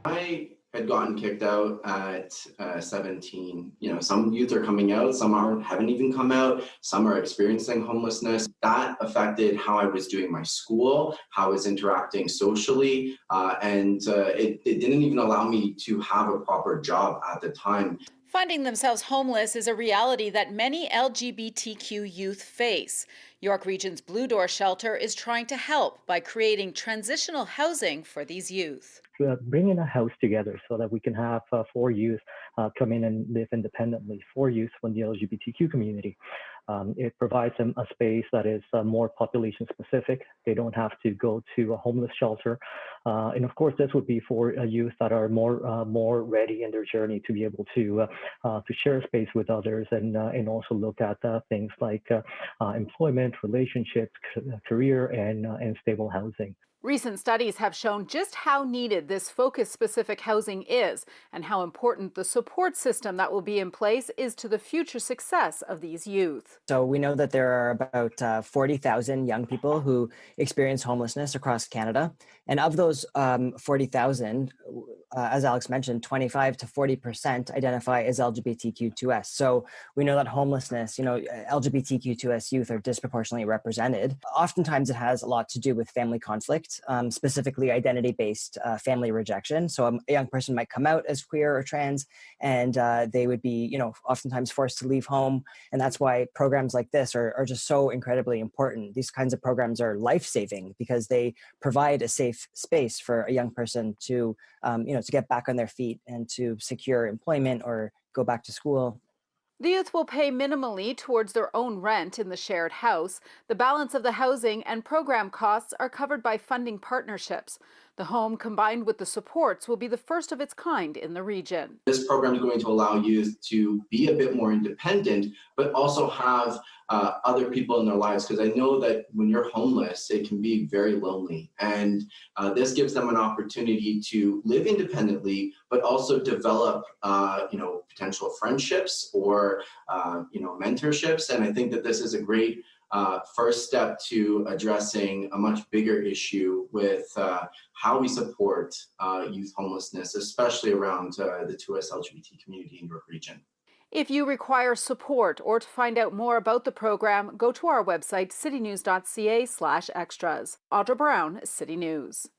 I had gotten kicked out at 17. Some youth are coming out, some aren't, haven't even come out, some are experiencing homelessness. That affected how I was doing my school, how I was interacting socially, and it didn't even allow me to have a proper job at the time. Finding themselves homeless is a reality that many LGBTQ youth face. York Region's Blue Door Shelter is trying to help by creating transitional housing for these youth. Bringing a house together so that we can have four youth come in and live independently, four youth from the LGBTQ community. It provides them a space that is more population specific. They don't have to go to a homeless shelter. And of course, this would be for youth that are more ready in their journey to be able to share space with others and also look at things like employment, relationships, career, and stable housing. Recent studies have shown just how needed this focus specific housing is and how important the support system that will be in place is to the future success of these youth. So we know that there are about 40,000 young people who experience homelessness across Canada. And of those 40,000, as Alex mentioned, 25 to 40% identify as LGBTQ2S. So we know that homelessness, LGBTQ2S youth are disproportionately represented. Oftentimes it has a lot to do with family conflict, specifically identity-based family rejection. So a young person might come out as queer or trans, and they would be, oftentimes forced to leave home. And that's why programs like this are just so incredibly important. These kinds of programs are life-saving because they provide a safe space for a young person to get back on their feet and to secure employment or go back to school. The youth will pay minimally towards their own rent in the shared house. The balance of the housing and program costs are covered by funding partnerships. The home, combined with the supports, will be the first of its kind in the region. This program is going to allow youth to be a bit more independent, but also have other people in their lives, because I know that when you're homeless, it can be very lonely. And this gives them an opportunity to live independently, but also develop, potential friendships or, mentorships. And I think that this is a great first step to addressing a much bigger issue with how we support youth homelessness, especially around the 2SLGBT community in your region. If you require support or to find out more about the program, go to our website citynews.ca/extras. Audra Brown, City News.